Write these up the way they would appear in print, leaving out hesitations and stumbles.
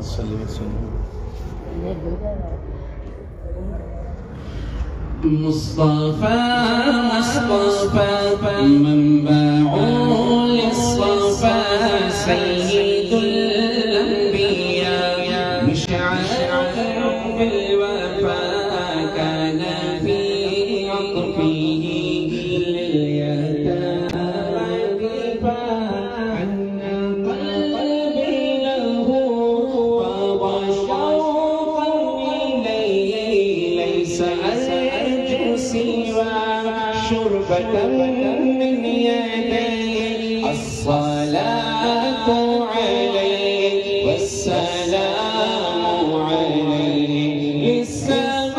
صلی وسلم مصطفى منبع للصفا سيد الأنبياء مشعل بالوفا كان في عطفه لليتامى دفاعا عنا قلبي له فاض شوقا إليه ليس سوى شربة من يديه الصلاة عليه والسلام عليه للسماء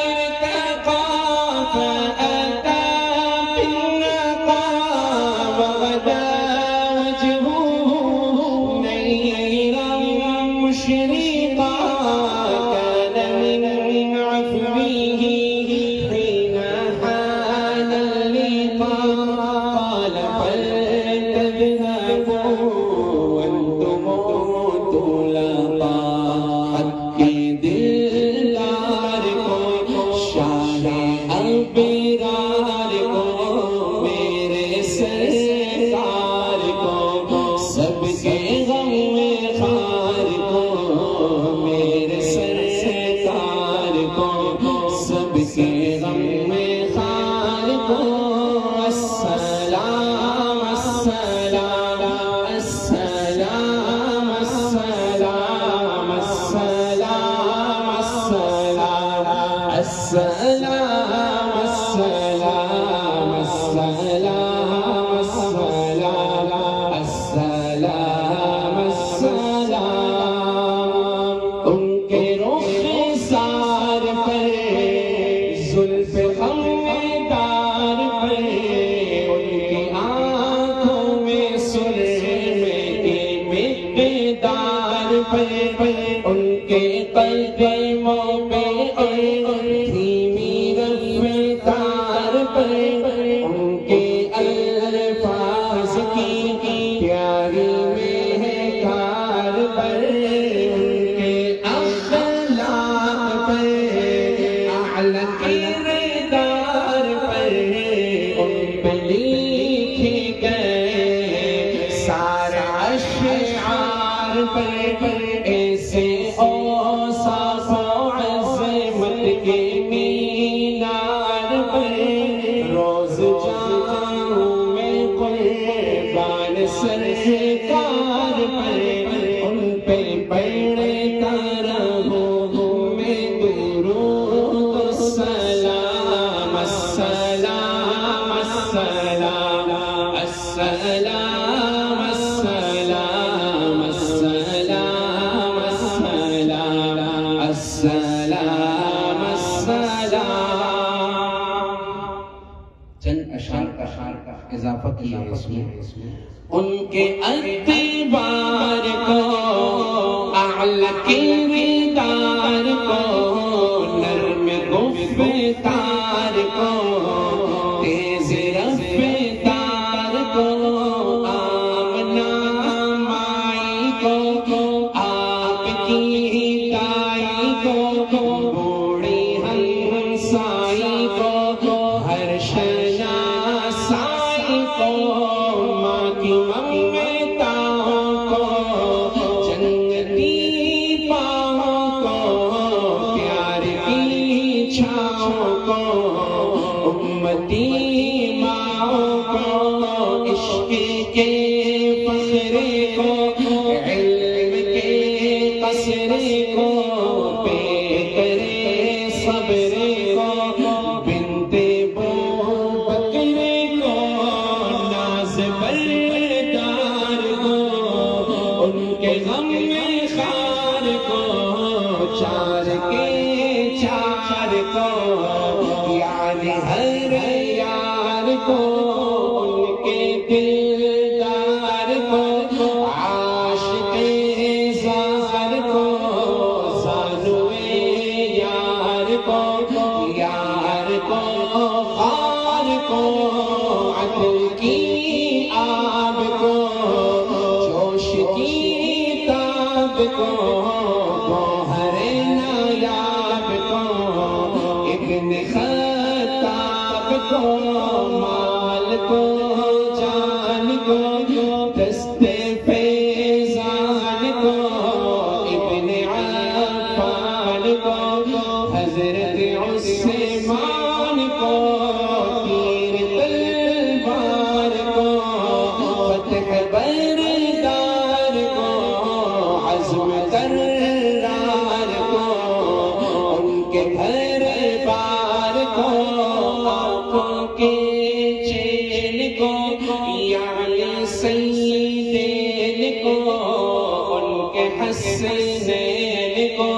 ارتقى فأتى بالنقى وغدا وجهه نيرا مشرقا كان من عفوه اضافہ کیا ہے اس میں ان کے اتبار کو اعلی کردار کو نرم گفتار کو تیز رفتار کو آمنا مائی کو آپ کی دائی کو بوڑھی ہمسائی کو ہر شناسائی کو ماں کی ممتا کو جنتی پاؤں کو پیار کی چھاؤں کو امتی ماں کو عشق کے فخر کو علم کے قصر کو پہ کرے صبر کو بنت بو بکر کو ناز بردار کو ان کے غم خار کو چار کے چار کو یعنی ہر یار کو ان کے دلدار کو عاشق زار کو زانوے یار کو خار کو عدل کی آب کو جوش کی تاب نایاب کو گوہر نایاب کو ابن خطاب کو مال کو جان کو دست فیضان کو ابن عفان کو حضرت عثمان کو تیر تلوار کو فتح بردار کو عزم کرار کو ان کے گھر بار کو آنکھوں کے چین کو یعنی سیدین کو ان کے حسنین کو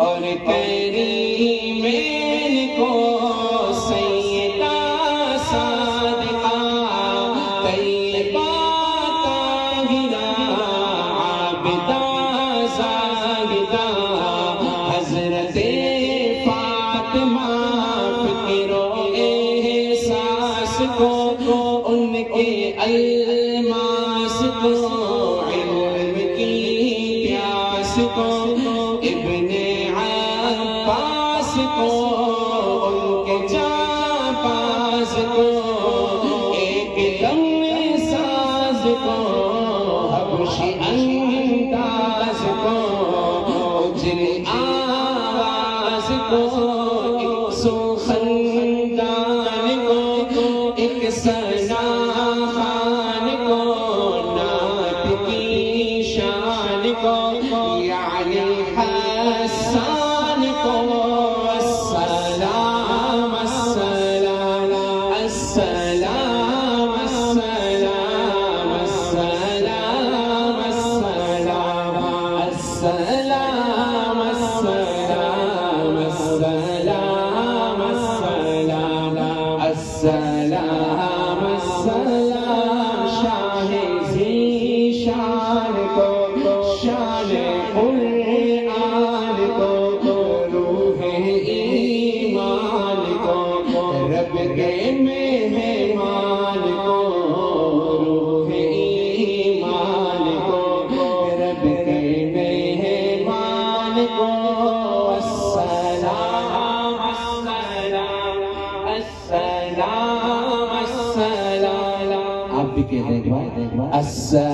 اور کریمین کو سیدہ صادقہ طیبہ طاہرہ عابدہ زاہدہ حضرت فاطمہ فکر و احساس کو ان کے الماس کو علم کی پیاس کو ابن عباس کو ان کے جانباز کو ایک دم ساز کو حبشی انداز کو اجل آواز کو ایک سو خندان کو ایک ثنا خان کو نعت کی شان کو یعنی حسان کو السلام السلام السلام السلام السلام السلام السلام السلام السلام السلام السلام السلام شاہ ذی شان کو شان قرآن کو روح ایمان کو رب کے مہمان کو روح ایمان کو رب کے مہمان کو السلام السلام السلام السلام آپ بھی کہہ دیں ایک بار السلام